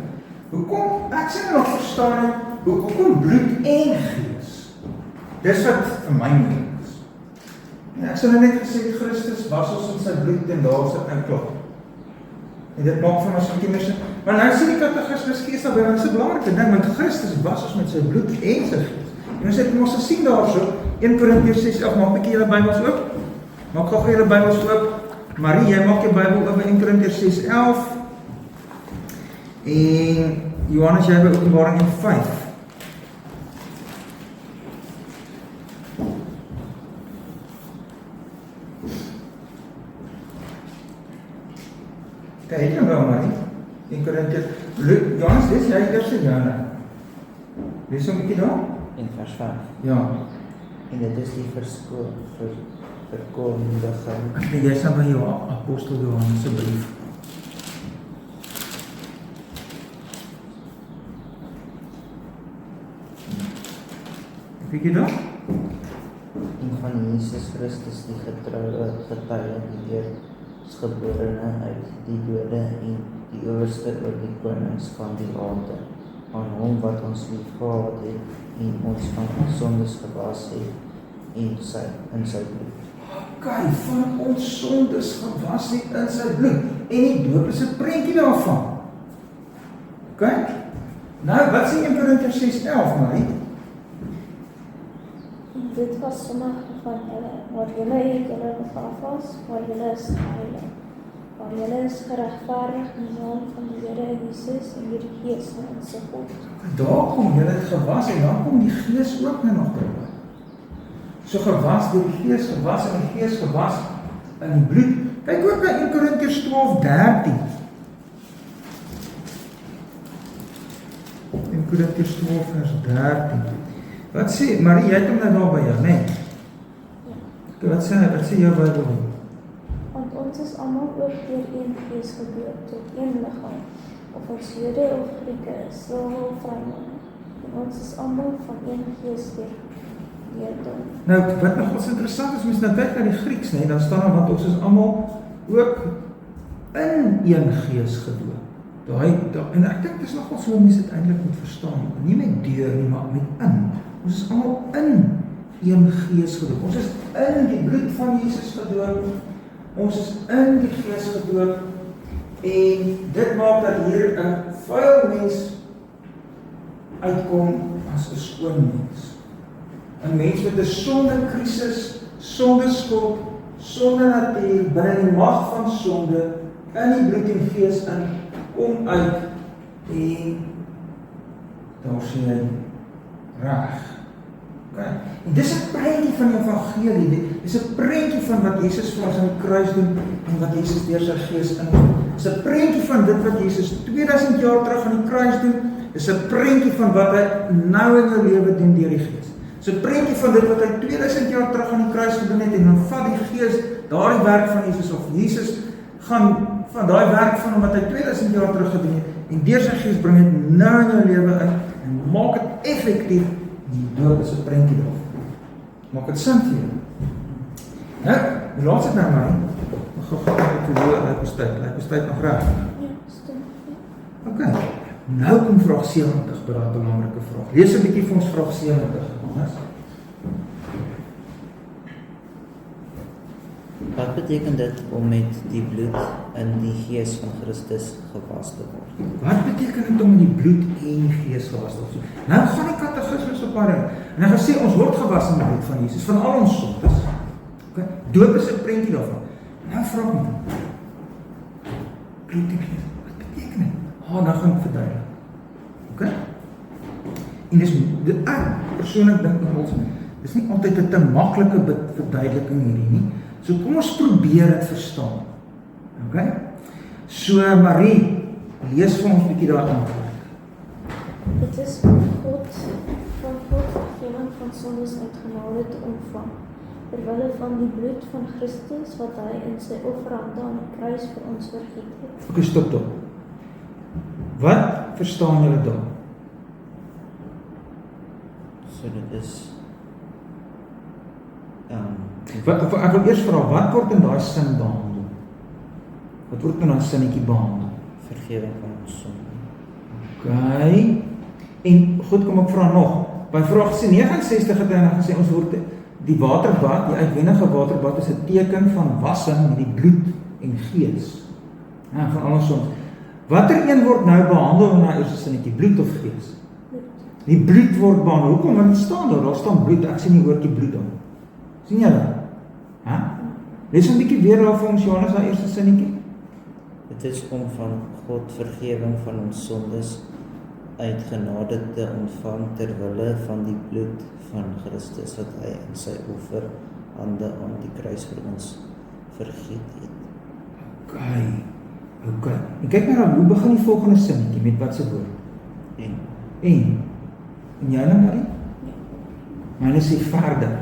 Hoekom, ek sê nog verstaan, hoekom bloed en gees? Dis wat vir my moeilik is. En ek sê nou net gesê, Christus was ons in sy bloed en daar sit in klop. En dit maak van ons so kennis. Maar nou sê die kategismus gees daarby, want dit is 'n belangrike ding, want Christus was ons met sy bloed en sy gees. En ons het ons gesien daarso, 1 Korintiërs 6:11, maak 'n bietjie julle Bybels oop. Maak gou julle Bybels oop. Marie, jy maak jou Bybel oop by 1 Korintiërs 6:11. En Johannes, jy by Openbaring 5. Kyk nou wel, Marie. 1 Korintiërs, Johannes, dis jy eerste Johannes. Lees hom 'n bietjie daar. In vers 5. Ja. En dit is die verkondiging. Jy sal by jou apostel Johannes se brief. Kyk jy daar? En van Jesus Christus die getroue getuie, die eerstgeborene uit die dode en die owerste oor die konings van die aarde, aan hom wat ons liefgehad het en ons van ons sondes gewas het in sy bloed. Okay, van ons sondes gewas het in sy bloed. En die doop is 'n prentjie daarvan. Okay? Nou, wat sê 1 Korintiërs 6:11, Marie? dit was sommige van julle, maar julle het julle afwas, maar julle is heilig. Maar julle is geregverdig in die naam van die Here Jesus en deur die Gees van ons God. Daar kom julle het gewas en dan kom die Gees ook nou nog terug. So gewas deur die Gees, gewas in die Gees, gewas in die bloed. Kyk ook na 1 Korintiërs 12:13. 1 Korintiërs 12:13. Wat sê, Marie, jy het hom nou daar by jou, nee? Ja. Wat sê jou Bybel? Want ons is almal ook deur een Gees gedoop tot een liggaam, of ons Jode of Grieke is, slawe of vryman. En ons is almal van een Gees deur doop. Nou, wat nog ons interessant is, mens nou kyk na die Grieks, nee, dan staan daar, want ons is almal ook in een Gees gedoop. En ek dink dis nogal so mense dit eintlik moet verstaan, nie met deur nie, maar met in. Ons is almal in een Gees gedoop. Ons is in die bloed van Jesus gedoop. Ons is in die Gees gedoop. En dit maak dat hier 'n vuil mens uitkom as 'n skoon mens. 'n Mens met 'n sondekrisis, sonder skuld, sonder natuur, binne die mag van sonde, in die bloed en Gees in, kom uit en daar sien hy reg. Okay. En dis 'n prentjie van die evangelie, dis 'n prentjie van wat Jesus vir ons aan die kruis doen en wat Jesus deur sy Gees inkom. Dis 'n prentjie van dit wat Jesus 2000 jaar terug aan die kruis doen, dis 'n prentjie van wat hy nou in jou lewe doen deur die Gees. Dis 'n prentjie van dit wat hy 2000 jaar terug aan die kruis gedoen het en dan vat die Gees daardie werk van Jesus of Jesus gaan van daai werk van hom wat hy 2000 jaar terug gedoen het en deur sy Gees bring dit nou in jou lewe in en maak dit effektief. Die doop is 'n prentjie daarvan. Maak dit sin vir jou. Nou, laat dit nou my. Ek gaan net toe lyk ons tyd nog reg. Ja, stem. Okay. Nou kom vraag 70 by daardie belangrike vraag. Lees 'n bietjie vir ons vraag 70, Johannes. Wat beteken dit om met die bloed in die Gees van Christus gewas te word? Wat beteken dit om in die bloed en Gees gewas te word? Nou gaan die katekismes op pad en hy gaan sê ons word gewas in die bloed van Jesus van al ons sondes. Okay? Doop is 'n prentjie daarvan. Nou vra ek net. Wat beteken dit? Nou gaan ek verduidelik. Okay? En ek persoonlik dink nog ons dis nie altyd 'n te maklike verduideliking hierdie nie. So kom ons probeer dit verstaan. Okay? So Marie, lees vir ons 'n bietjie daar antwoord. Dit is van God vergewing van sondes uit genade te ontvang, terwille van die bloed van Christus wat hy in sy offerhande aan die kruis vir ons vergiet het. Okay, stop. Wat verstaan julle daar? So dit is Ek wil eers vra, wat word in daai sin behandel? Wat word in daai sinnetjie behandel? vergewing van ons sonde. Okay. En goed, kom ek vra nog. By vraag 69 het hy gesê ons word die waterbad, die uitwendige waterbad is 'n teken van wassing met die bloed en Gees. Ja, van al ons sonde. Watter een word nou behandel in daai eerste sinnetjie, bloed of Gees? Die bloed word behandel. Hoekom? Want dit staan daar staan bloed. Ek sien nie woordjie bloed dan. Sien julle? Hæ? Lees 'n bietjie weer daar vir ons Johannes daai eerste sinnetjie. Dit is om van God vergewing van ons sondes uit genade te ontvang terwille van die bloed van Christus wat hy in sy offerhande aan die kruis vir ons vergiet het. Okay. En kyk nou dan, hoe begin die volgende sinnetjie met wat se woord? En jy nou Marie? Ja. Myne sê verder.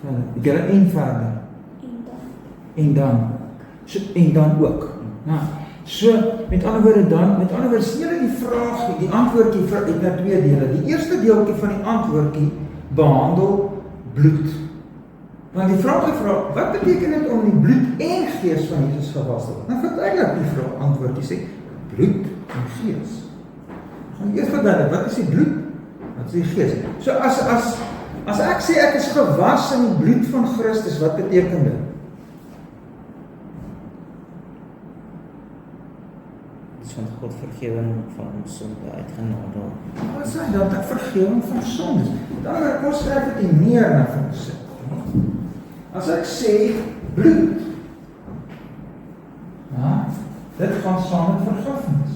Ek gee een verder. En dan ook. Nou, so met ander woorde sien julle die vraag, die antwoordjie het nou twee dele. Die eerste deeltjie van die antwoordjie behandel bloed. Want die vraag gevra, wat beteken dit om die bloed en Gees van Jesus gewas te word? Nou verduidelik die vraag antwoordjie sê bloed en Gees. Gaan eers verduidelik, wat is die bloed? Wat is die Gees? So as ek sê ek is gewas in die bloed van Christus, wat beteken dit? want God vergewing van ons sonde uitgenadel. Wat sê dat ek vergewing van sondes? Dan kom skryf dit nie meer na vir ons sit. As ek sê bloed, ja, dit gaan saam met vergifnis.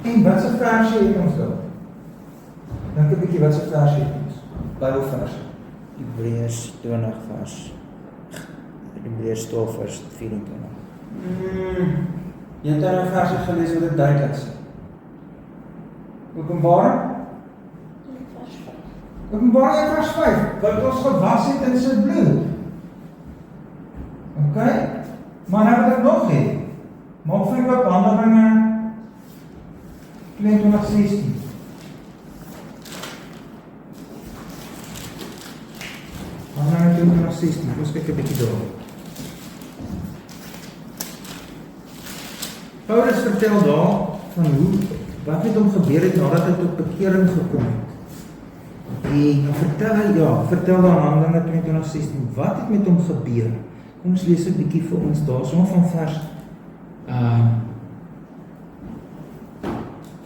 En wat se versie het ons dan? Dink 'n bietjie wat se versie het ons? Bybelversie. Hebreërs 20 vers Hebreërs 12 vers 24. Jy het daar 'n versie gelees wat dit duidelik sê. Openbaring? vers 5. Openbaring vers 5, wat ons gewas het in sy bloed. Ok? Maar nou wat ek nog het, maak vir wat Handelinge 22:16. Handelinge 22:16, ons kyk 'n bietjie daar. Paulus vertel daar van wat met hom gebeur het nadat hy tot bekering gekom het. En dan vertel daar in Handelinge 22:16, wat het met hom gebeur? Kom ons lees 'n bietjie vir ons daar, so van vers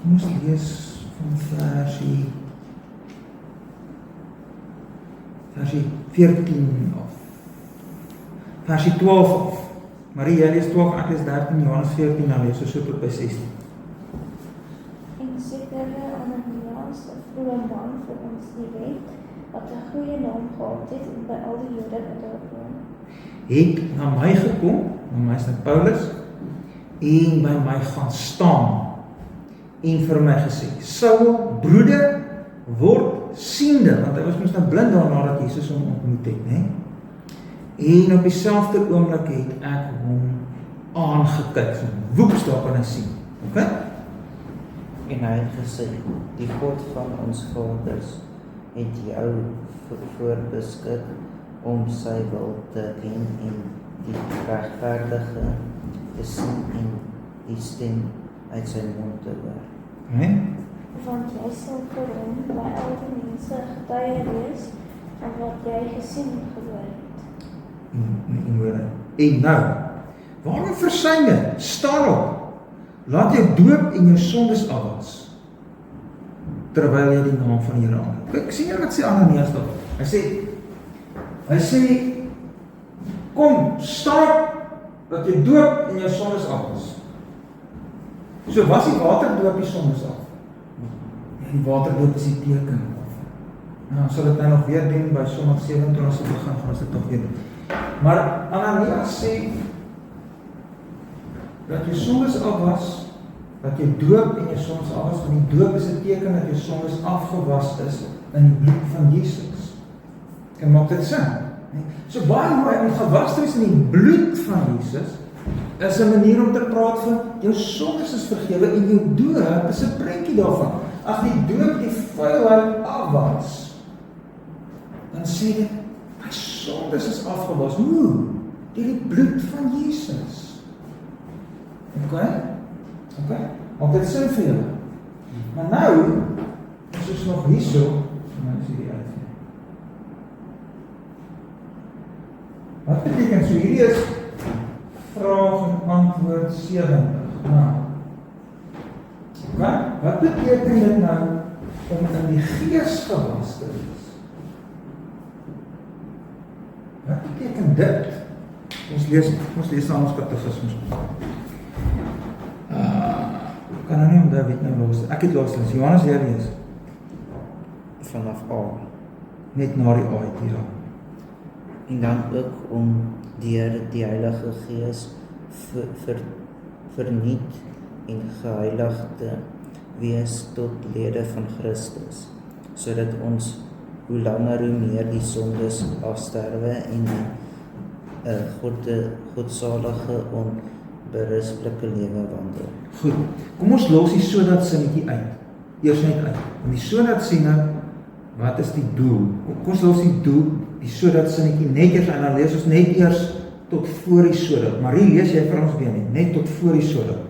kom ons lees van versie 14 af. Versie 12 af. Marie, jy lees 12, ek lees 13, Johannes 14, dan lees ons so tot by 16. En sekere Ananias, 'n vroeë man vir ons die wet, wat 'n goeie naam gehad het en by al die Jode wat daar woon, het na my gekom, na my is dit Paulus, en by my gaan staan, en vir my gesê, Saul, broeder, word siende, want hy was mos nou blind daarna dat Jesus hom ontmoet het, né? En op dieselfde oomblik het ek hom aangekyk, so woeps daar kan hy sien, ok? En hy het gesê, die God van ons vaders het jou voorbeskik om sy wil te ken en die regverdige te sien en die stem uit sy mond te hoor. want jy sal vir hom by al die mense getuie wees van wat jy gesien en gehoor het. En nou, waarom versuim jy? Staan op, laat jou doop en jou sondes afwas, terwyl jy die naam van die Here aanroep. Kyk, sien jy wat sê Ananias daar? Hy sê, kom, staan op, laat jou doop en jou sondes afwas. So was die waterdoop die sondes af? Ja, die waterdoop is die teken. Nou, sal dit nou nog weer doen by Sondag 27 se begin, gaan ons dit nog weer doen. Maar Ananias sê, dat jou sondes afwas, dat jy doop en jou sondes afwas, want die doop is 'n teken dat jou sondes afgewas is in die bloed van Jesus. Kan maak dit sin? So baie mooi, om gewas te wees in die bloed van Jesus, is 'n manier om te praat van, jou sondes is vergewe en jou doop is 'n prentjie daarvan. As die doop die vuilheid afwas, dan sê dit, my sondes is afgewas. Hoe? Deur die bloed van Jesus. Ok? Maak dit sin vir julle? Maar nou, is ons nog hierso, nou is hierdie uit. Wat beteken so? Hierdie is vraag en antwoord 70. Nou, wat beteken dit nou om in die gees gewas te wees? Wat beteken dit? Ons lees aan ons katekismes. Kan nou nie om David nou los. Ek het los, Johannes jy lees. Vanaf A. Net na die A hier. En dan ook om deur die Heilige Gees vernuut en geheilig te wees tot lede van Christus, sodat ons hoe langer hoe meer die sondes afsterwe en die godsalige onberisplike lewe wandel. Goed, kom ons los die sodat sinnetjie uit. Eers net uit. En die sodat sê nou, wat is die doel? Kom ons los die doel, die sodat sinnetjie net eers, en dan lees ons net eers tot voor die sodat. Marie, lees jy vir ons weer net tot voor die sodat.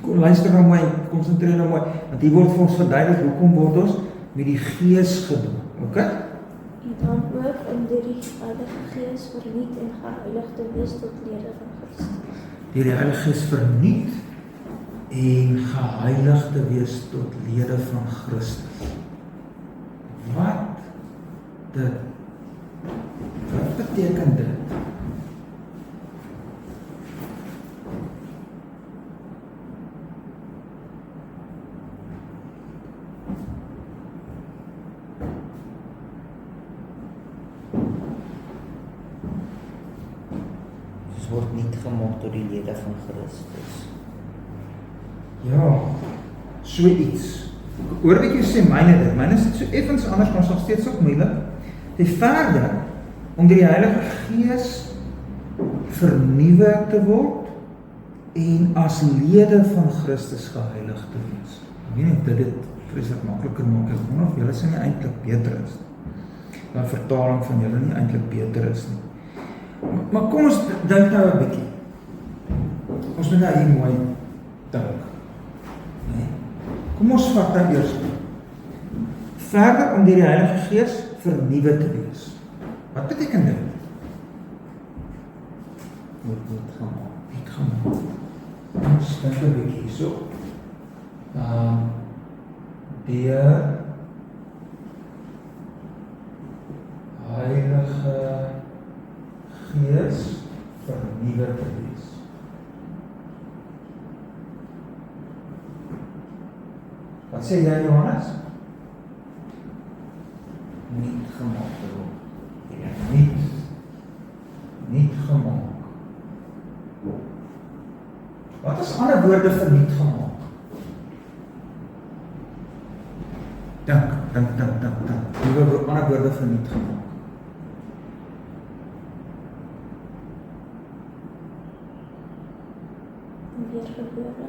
Kom, luister nou mooi, konsentreer nou mooi, want hier word vir ons verduidelik, hoekom word ons met die gees gedoen, ok? En dan ook om deur die Heilige Gees vernuut en geheilig te wees tot lede van Christus. Deur die Heilige Gees vernuut en geheilig te wees tot lede van Christus. Wat beteken dit? Ons word niet gemaak door die lede van Christus. Ja, so iets. Hoor wat jy sê, myne is dit so effens anders, maar is nog steeds ook moeilik. Die verder, om deur die Heilige Gees vernuwe te word en as lede van Christus geheilig te wees. Ek weet nie of dit vreeslik makliker maak, ek wonder of julle sê nie eintlik beter is. Die vertaling van julle nie eintlik beter is nie. Maar kom ons dink nou 'n bietjie. Ons moet nou hier mooi dink. Nee. Kom ons vat nou eers. Verder om deur die Heilige Gees vernuwe te wees. Wat beteken dit? Word niet gemaak. Niet gemaak. Ons dink 'n bietjie hierso. Deur Heilige Gees vernuwe te wees. Wat sê jy, Johannes? Niet gemaak te word. Ja. Niet gemaak. Wat is ander woorde vir niet gemaak? Dink. Hoe ander woorde vir niet gemaak? Weergebore.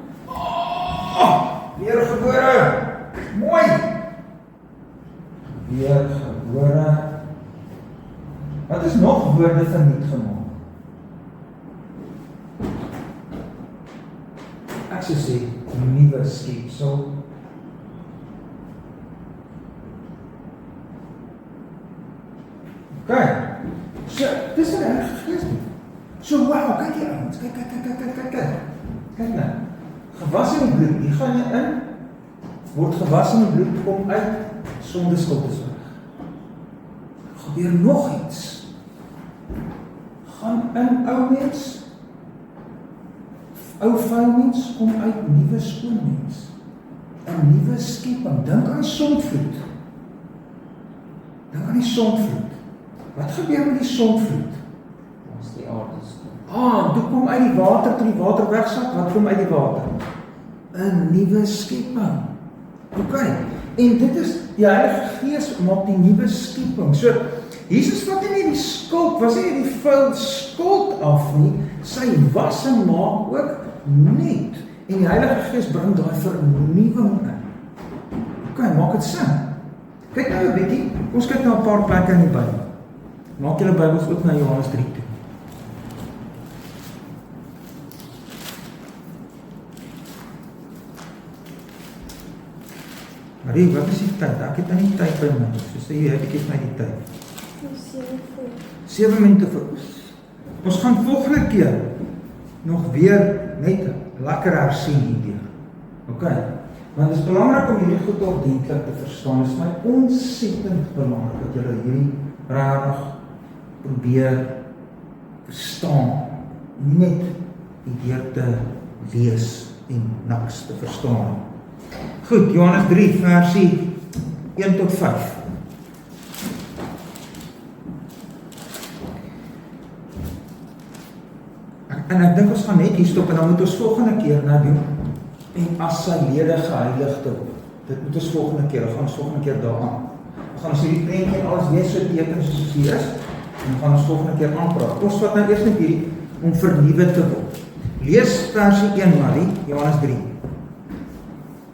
Weergebore. Mooi. Weergebore. Wat is nog woorde vir niet gemaak? Ek sou sê nuwe skepsel. Okay. So, dis 'n Heilige Gees. So wow, kyk hier ouens. Kyk nou. Gewas in die bloed, hier gaan jy in, word gewas in die bloed, kom uit, sonde skuld is weg. Gebeur nog iets. Gaan in ou mens, ou vuil mens, kom uit nuwe skoon mens. 'n Nuwe skeping. Dink aan sondvloed. Dink aan die sondvloed. Wat gebeur met die sondvloed? Ons die aarde skoon. Toe kom uit die water, toe die water wegsak, wat kom uit die water? 'n Nuwe skeping. Okay, en dit is, die Heilige Gees maak die nuwe skeping. So, Jesus vat nie die skuld, was nie die vuil skuld af nie, sy wassing maak ook net. En die Heilige Gees bring daai vernuwing in. Okay, maak dit sin. Kyk nou 'n bietjie, ons kyk na 'n paar plekke in die Bybel. Maak julle Bybels oop na Johannes 3 toe. Marie, wat is die tyd? Ek het nou nie tyd by my, so sê jy, ek het my die tyd. 7 minute voor. Ons gaan volgende keer nog weer net lekker hersien hierdeur. Okay, want het is belangrik om hierdie goed ordentlik te verstaan. Het is my ontsettend belangrik dat julle hierdie rarig probeer verstaan. Nie net hierdeur te lees en niks te verstaan. Goed, Johannes 3 versie 1 tot 5. En ek dink ons gaan net hier stop en dan moet ons volgende keer nou doen en as sy lede geheilig te word. Dit moet ons volgende keer, ons gaan ons volgende keer daaraan. We gaan ons hierdie prentjie en alles weer so teken soos hier is en dan gaan ons volgende keer aanpraat. Ons vat nou eers net hierdie om vernuwe te word. Lees versie 1 Marie, Johannes 3.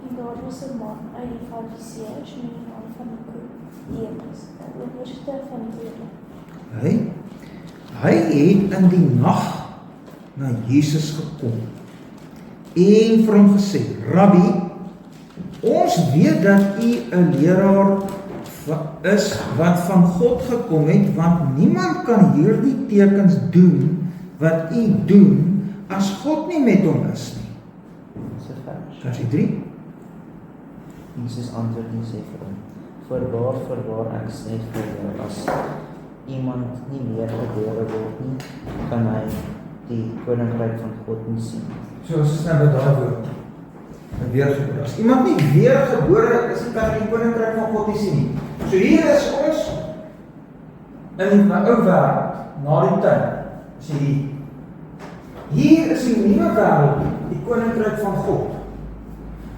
En daar was 'n man uit die Fariseërs met die naam van Nikodemus, 'n owerste van die Jode. Hy het in die nag na Jesus gekom en vir hom gesê, Rabbi, ons weet dat u 'n leraar is wat van God gekom het, want niemand kan hierdie tekens doen wat u doen as God nie met hom is nie. Dis 'n vers. Versie 3. Jesus antwoord en sê vir hom: Voorwaar, ek sê vir jou, as iemand nie meer gebore word nie, kan hy die koninkryk van God nie sien. So ons is nou by daai woord. Weergebore. As iemand nie weergebore is, kan hy die koninkryk van God nie sien nie. So hier is ons in 'n ou wêreld, na die tyd. Sien hier is die nuwe wêreld, die koninkryk van God.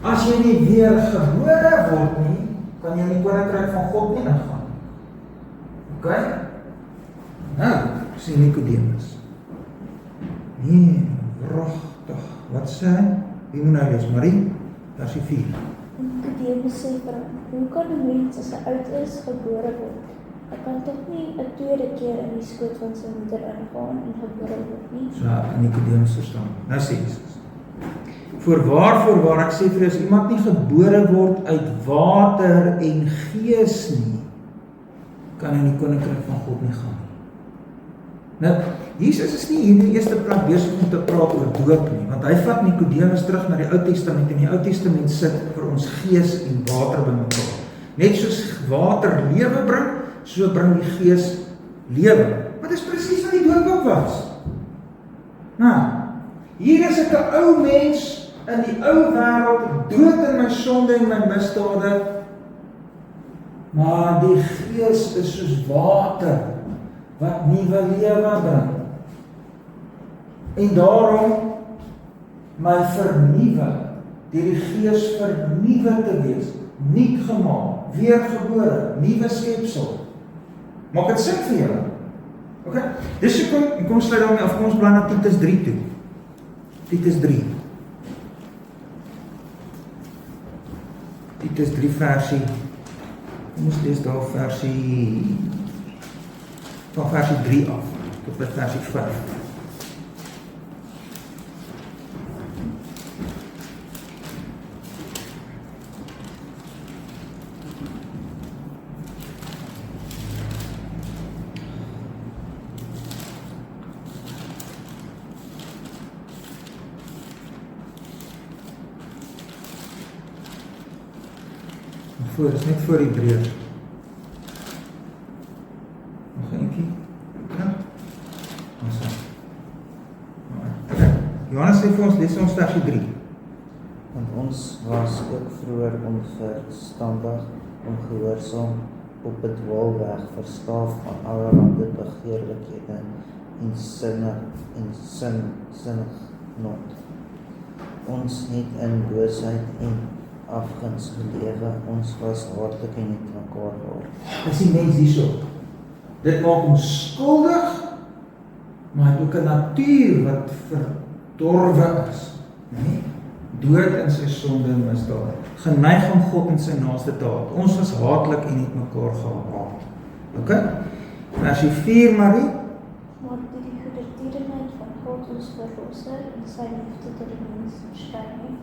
As jy nie weergebore word nie, kan jy in die koninkryk van God nie ingaan. OK? Nou, sê Nicodemus. Nee, wragtig. Wat sê hy? Wie moet nou lees? Marie, versie 4. Nicodemus sê vir hom: Hoe kan 'n mens as hy oud is gebore word? Hy kan tog nie 'n tweede keer in die skoot van sy moeder ingaan en gebore word nie. So, Nicodemus verstaan. Nou sê Jesus. Voorwaar, ek sê vir jou, as iemand nie gebore word uit water en gees nie, kan hy in die koninkryk van God nie gaan nie. Nou, Jesus is nie hier in die eerste plek besig om te praat oor doop nie, want hy vat Nicodemus terug na die Ou Testament, en die Ou Testament sit vir ons gees en water bymekaar. Net soos water lewe bring, so bring die gees lewe. Maar dit is presies wat die doop ook was. Nou, hier is ek 'n ou mens in die ou wêreld, dood in my sonde en my misdade, maar die gees is soos water wat nuwe lewe bring. En daarom my vernuwe, deur die gees vernuwe te wees, nuut gemaak, weergebore, nuwe skepsel. Maak dit sin vir julle? OK. Dis hoekom, kom sluit daarmee af, kom ons blaai na Titus 3 toe. Titus 3. Titus 3 versie. Kom ons lees daar versie van versie 3 af tot by versie 5. Is net voor Hebreërs. Nog eentjie? Ja? Ons sê. Okay. Johannes sê vir ons, lees ons versie 3. Want ons was ook vroeër onverstandig, ongehoorsaam, op 'n dwaalweg, verslaaf aan allerlei begeerlikhede en sinnig not. Ons het in boosheid en afguns gelewe, ons was haatlik en het mekaar gehaat. Dis die mens hierso. Dit maak ons skuldig, maar het ook 'n natuur wat verdorwe is. Nee? Dood in sy sonde en misdade. Geneig om God en sy naaste te haat. Ons was haatlik en het mekaar gehaat. OK? Versie 4, Marie. Maar deur die goedertierenheid van God ons verlosser en sy liefde tot die mens verskyn het,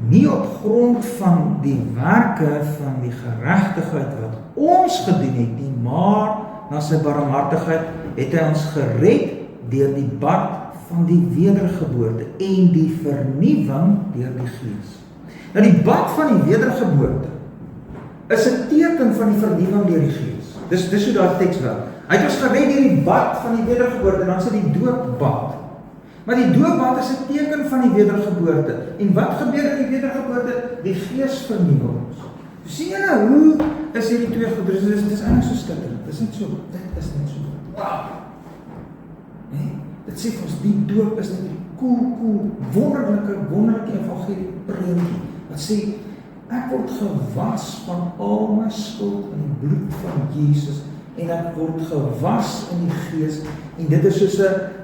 nie op grond van die werke van die geregtigheid wat ons gedoen het nie, maar na sy barmhartigheid het hy ons gered deur die bad van die wedergeboorte en die vernuwing deur die Gees. Nou die bad van die wedergeboorte is 'n teken van die vernuwing deur die Gees. Dis hoe daai teks werk. Hy het ons gered deur die bad van die wedergeboorte, en dan sê die doopbad. Maar die doopbad is 'n teken van die wedergeboorte. En wat gebeur in die wedergeboorte? Die Gees vernuwe ons. Sien jy nou hoe is hierdie twee goedere? Dit is eintlik so skitterend. Dit is net so, dit is net so. Wow. Nee, dit sê vir ons die doop is net 'n cool, wonderlike evangelie prentjie. Wat sê ek word gewas van al my skuld in die bloed van Jesus. En ek word gewas in die Gees, en dit is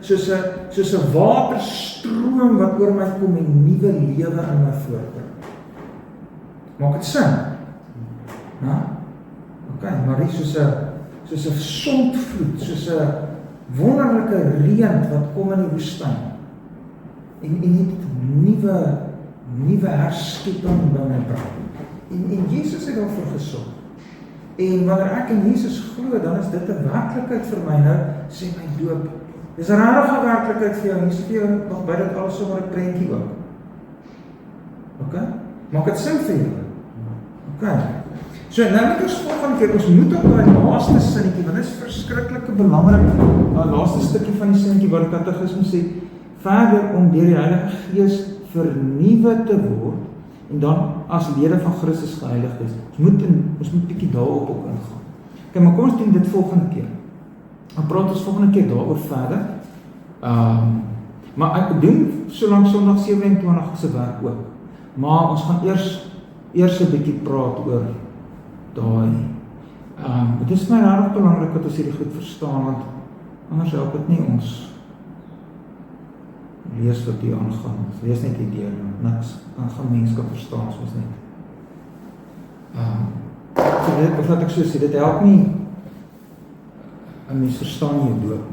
soos 'n waterstroom wat oor my kom en nuwe lewe in my voortbring. Maak dit sin? Ja? OK, maar dit soos 'n sondvloed, soos 'n wonderlike reën wat kom in die woestyn. En nuwe herskepping by my bring. En Jesus het daarvoor gesorg. En wanneer ek in Jesus glo, dan is dit 'n werklikheid vir my. Nou sê my doop. Dis 'n rare werklikheid vir jou. Jy sê jy nog by dit alles sommer 'n prentjie ook. OK? Maak dit sin vir jou. OK. So nou moet ons volgende keer, ons moet op daai laaste sinnetjie, want dit is verskriklike belangrik, daai laaste stukkie van die sinnetjie wat die katekisme sê, verder om deur die Heilige Gees vernuwe te word, en dan as lede van Christus geheilig is. Ons moet bietjie daarop ook ingaan. Okay, maar kom ons doen dit volgende keer. Dan praat ons volgende keer daaroor verder. Maar ek doen solank Sondag 27 se werk ook. Maar ons gaan eers 'n bietjie praat oor daai. Dit is my regtig belangrik dat ons hierdie goed verstaan, want anders help dit nie ons lees wat hier aangaan. Ons lees net die deur, niks. Dan gaan mense kan verstaan soos net. So dit, of wat ek so sê, dit help nie 'n mens verstaan nie jou doop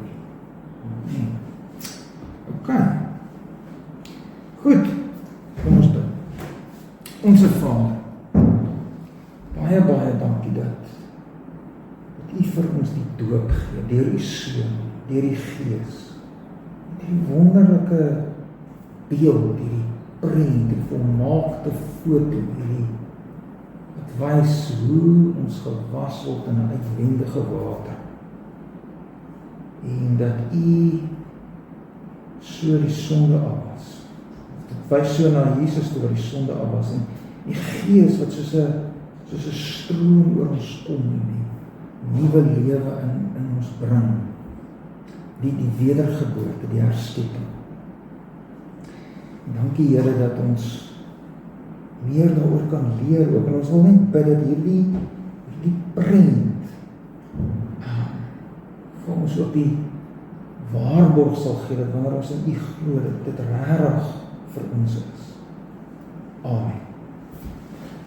nie. OK. Goed. Kom ons doen. Onse Vader, baie dankie dat U vir ons die doop gee, deur U Seun, deur die Gees. Die wonderlike beeld, die prent, die volmaakte foto, wat wys hoe ons gewas word in 'n uitwendige water. En dat U so die sonde afwas. Dit wys so na Jesus toe wat die sonde afwas, en die Gees wat soos 'n stroom oor ons kom, die nuwe lewe in ons bring. Die wedergeboorte, die herskepping. Dankie Here dat ons meer daaroor kan leer ook, en ons wil net bid dat hierdie prent vir ons ook die waarborg sal gee, dat wanneer ons in U glo, dat dit regtig vir ons is. Amen.